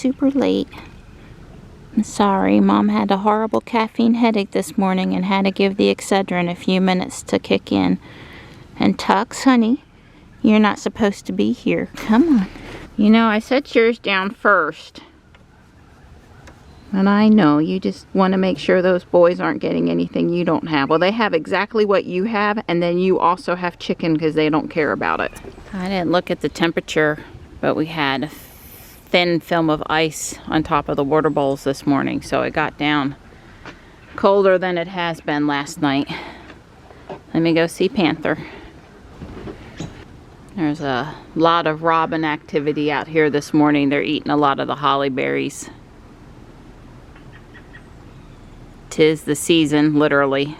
super late. I'm sorry, Mom had a horrible caffeine headache this morning and had to give the Excedrin a few minutes to kick in. And Tux, honey, you're not supposed to be here. Come on. You know, I set yours down first. And I know, you just want to make sure those boys aren't getting anything you don't have. Well, they have exactly what you have, and then you also have chicken because they don't care about it. I didn't look at the temperature, but we had a thin film of ice on top of the water bowls this morning, so it got down colder than it has been last night. Let me go see Panther. There's a lot of robin activity out here this morning. They're eating a lot of the holly berries. 'Tis the season, literally.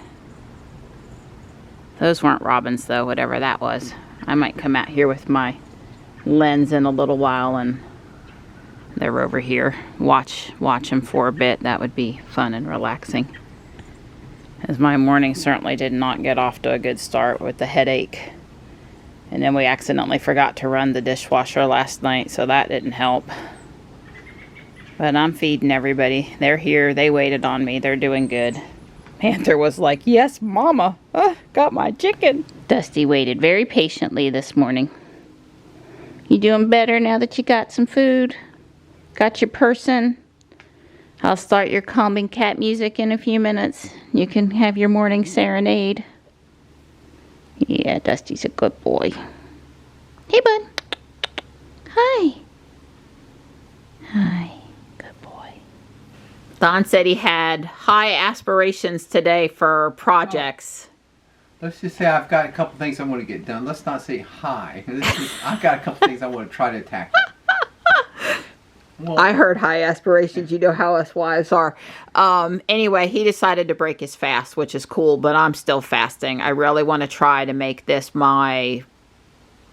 Those weren't robins though, whatever that was. I might come out here with my lens in a little while and they're over here. Watch them for a bit. That would be fun and relaxing. As my morning certainly did not get off to a good start with the headache. And then we accidentally forgot to run the dishwasher last night, so that didn't help. But I'm feeding everybody. They're here. They waited on me. They're doing good. Panther was like, yes, Mama. Got my chicken. Dusty waited very patiently this morning. You doing better now that you got some food? Got your person? I'll start your calming cat music in a few minutes. You can have your morning serenade. Yeah, Dusty's a good boy. Hey, bud. Hi. Hi. Don said he had high aspirations today for projects. Let's just say I've got a couple things I want to get done. Let's not say high. I've got a couple things I want to try to tackle. Well, I heard high aspirations. You know how us wives are. Anyway, he decided to break his fast, which is cool, but I'm still fasting. I really want to try to make this my,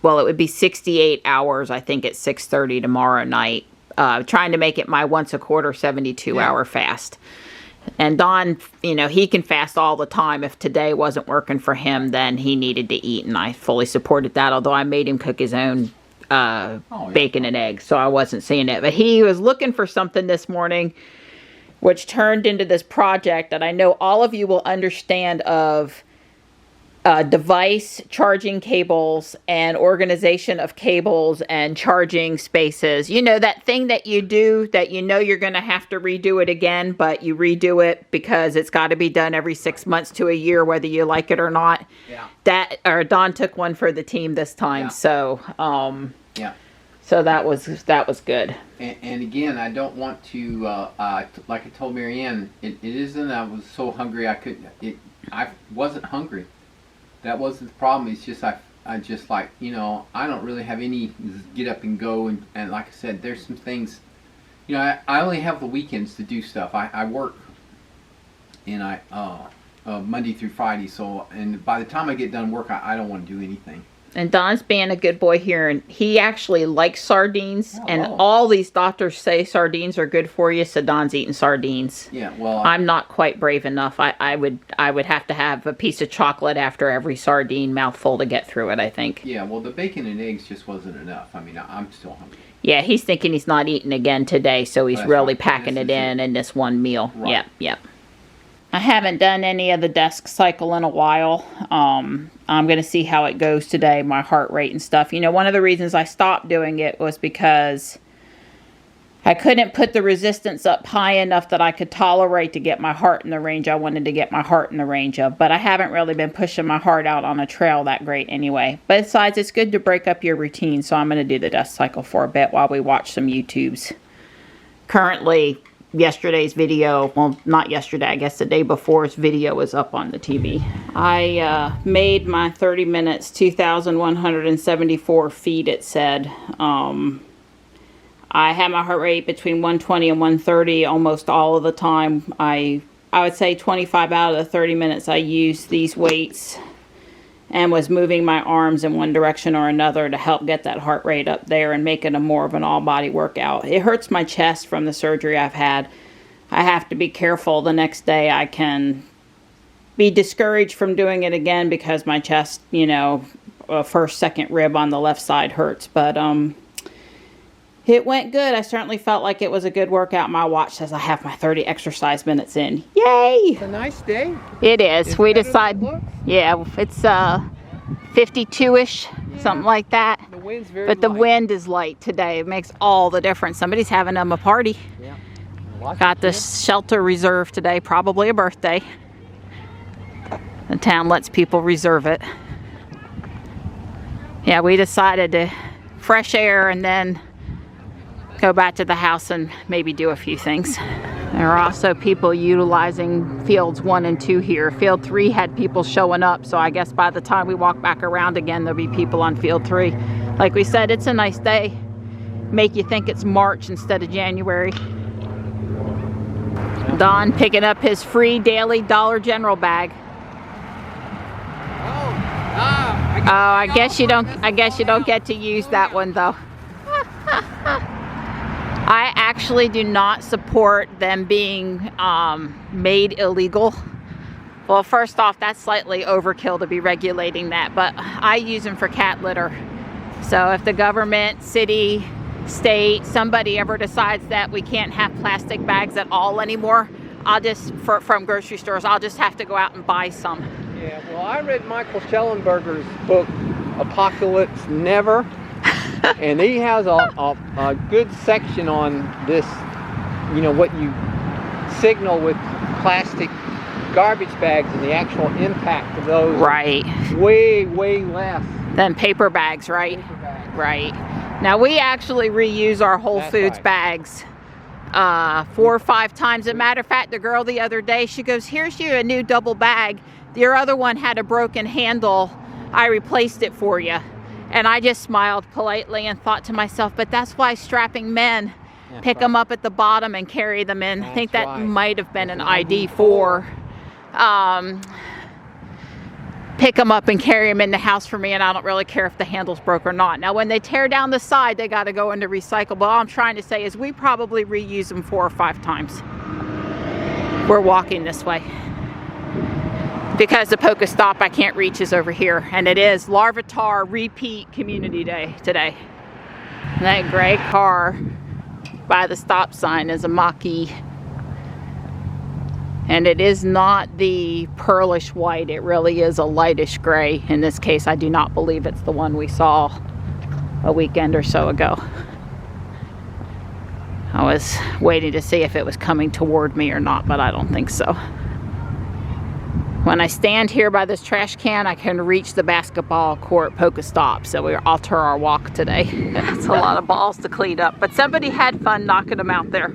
well, it would be 68 hours, I think, at 6:30 tomorrow night. Trying to make it my once a quarter 72-hour fast. And Don, you know, he can fast all the time. If today wasn't working for him, then he needed to eat, and I fully supported that, although I made him cook his own bacon and eggs, so I wasn't seeing it. But he was looking for something this morning, which turned into this project that I know all of you will understand of device charging cables and organization of cables and charging spaces. You know, that thing that you do that you know you're going to have to redo it again, but you redo it because it's got to be done every 6 months to a year, whether you like it or not. Yeah. Don took one for the team this time. Yeah. So, yeah. So that was good. And again, I don't want to, like I told Marianne, it isn't I was so hungry I wasn't hungry. That wasn't the problem. It's just I just like, you know, I don't really have any get up and go. And like I said, there's some things, you know, I only have the weekends to do stuff. I work and Monday through Friday. So, and by the time I get done work, I don't want to do anything. And Don's being a good boy here, and he actually likes sardines, and all these doctors say sardines are good for you, so Don's eating sardines. Yeah, well, I'm not quite brave enough. I would have to have a piece of chocolate after every sardine mouthful to get through it, I think. Yeah, well, the bacon and eggs just wasn't enough. I mean, I'm still hungry. Yeah, he's thinking he's not eating again today, so he's really packing it in this one meal. Right. Yep. I haven't done any of the desk cycle in a while. I'm going to see how it goes today, my heart rate and stuff. You know, one of the reasons I stopped doing it was because I couldn't put the resistance up high enough that I could tolerate to get my heart in the range I wanted to get my heart in the range of. But I haven't really been pushing my heart out on a trail that great anyway. But besides, it's good to break up your routine, so I'm going to do the desk cycle for a bit while we watch some YouTubes. Currently, yesterday's video, well, not yesterday, I guess the day before's video was up on the TV. I made my 30 minutes, 2,174 feet, it said. I had my heart rate between 120 and 130 almost all of the time. I would say 25 out of the 30 minutes I used these weights and was moving my arms in one direction or another to help get that heart rate up there and make it a more of an all-body workout. It hurts my chest from the surgery I've had. I have to be careful the next day. I can be discouraged from doing it again because my chest, you know, first, second rib on the left side hurts. But It went good. I certainly felt like it was a good workout. My watch says I have my 30 exercise minutes in. Yay! It's a nice day. It is. It's We better than decided, it looks. yeah, it's 52-ish, something like that. The wind's very But the light. wind is light today. It makes all the difference. Somebody's having them a party. Yeah. Lots Got of the kids. shelter reserved today, probably a birthday. The town lets people reserve it. Yeah, we decided to fresh air and then go back to the house and maybe do a few things. There are also people utilizing fields 1 and 2 here. Field 3 had people showing up, so I guess by the time we walk back around again, there'll be people on field 3. Like we said, it's a nice day. Make you think it's March instead of January. Don picking up his free daily Dollar General bag. Oh, I guess you don't get to use that one though. I actually do not support them being made illegal. Well, first off, that's slightly overkill to be regulating that, but I use them for cat litter. So if the government, city, state, somebody ever decides that we can't have plastic bags at all anymore, I'll just, from grocery stores, I'll just have to go out and buy some. Yeah, well, I read Michael Schellenberger's book, Apocalypse Never, and he has a good section on this, you know, what you signal with plastic garbage bags and the actual impact of those. Right. Way, way less. Than paper bags, right? Paper bags. Right. Now we actually reuse our Whole That's Foods right. bags 4 or 5 times. As a matter of fact, the girl the other day, she goes, here's you a new double bag. Your other one had a broken handle. I replaced it for you. And I just smiled politely and thought to myself, but that's why strapping men pick them up at the bottom and carry them in. I think that right. might have been an ID for pick them up and carry them in the house for me, and I don't really care if the handle's broke or not. Now when they tear down the side, they got to go into recyclable. All I'm trying to say is we probably reuse them 4 or 5 times. We're walking this way because the Pokestop I can't reach is over here, and it is Larvitar Repeat Community Day today. And that gray car by the stop sign is a Mach-E. And it is not the pearlish white, it really is a lightish gray. In this case, I do not believe it's the one we saw a weekend or so ago. I was waiting to see if it was coming toward me or not, but I don't think so. When I stand here by this trash can, I can reach the basketball court Pokestop, so we'll alter our walk today. It's a lot of balls to clean up, but somebody had fun knocking them out there.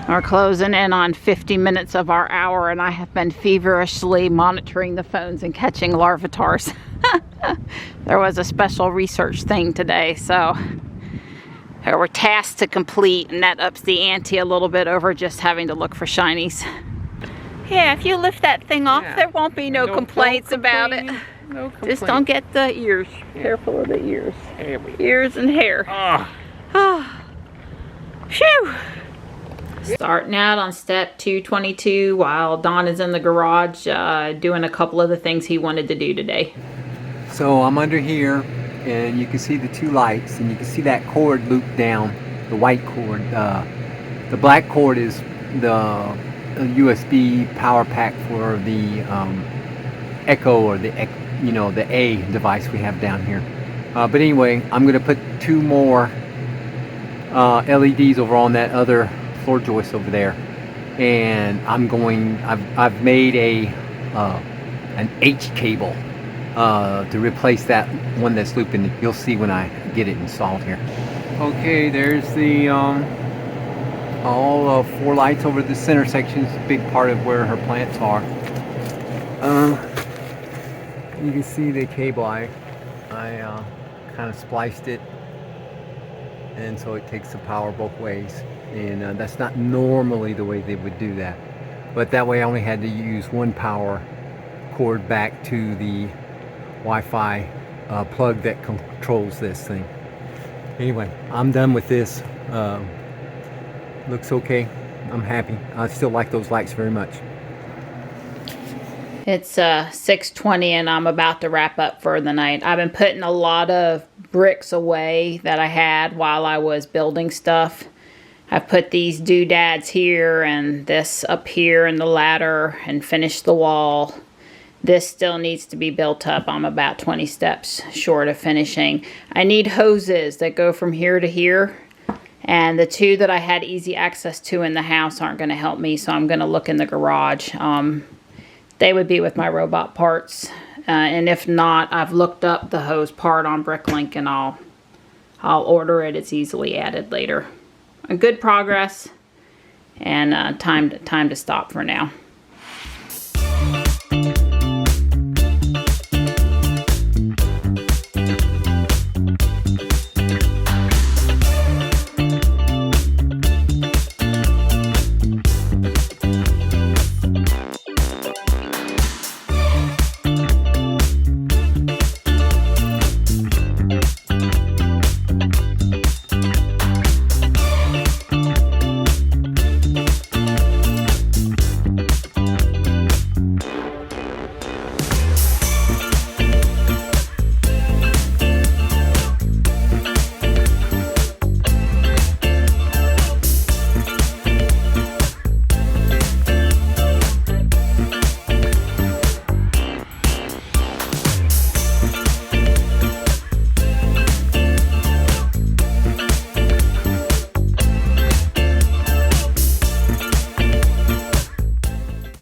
We're closing in on 50 minutes of our hour, and I have been feverishly monitoring the phones and catching larvitars. There was a special research thing today, so there were tasks to complete, and that ups the ante a little bit over just having to look for shinies. Yeah, if you lift that thing off, there won't be no complaints about it. No complaints. Just don't get the ears. Careful of the ears. Ears and hair. Oh. Phew. Starting out on step 222 while Don is in the garage doing a couple of the things he wanted to do today. So I'm under here and you can see the 2 lights and you can see that cord looped down, the white cord. The black cord is the USB power pack for the Echo or the A device we have down here. But anyway, I'm going to put 2 more LEDs over on that other floor joist over there, and I've made an H cable to replace that one that's looping. You'll see when I get it installed here. Okay, there's the all 4 lights over the center section. It's a big part of where her plants are. You can see the cable. I kind of spliced it, and so it takes the power both ways. And that's not normally the way they would do that, but that way I only had to use 1 power cord back to the Wi-Fi plug that controls this thing. Anyway, I'm done with this. Looks okay. I'm happy. I still like those lights very much. It's 6:20 and I'm about to wrap up for the night. I've been putting a lot of bricks away that I had while I was building stuff. I've put these doodads here and this up here in the ladder and finished the wall. This still needs to be built up. I'm about 20 steps short of finishing. I need hoses that go from here to here. And the two that I had easy access to in the house aren't going to help me, so I'm going to look in the garage. They would be with my robot parts. And if not, I've looked up the hose part on Bricklink and I'll order it. It's easily added later. A good progress, and time to stop for now.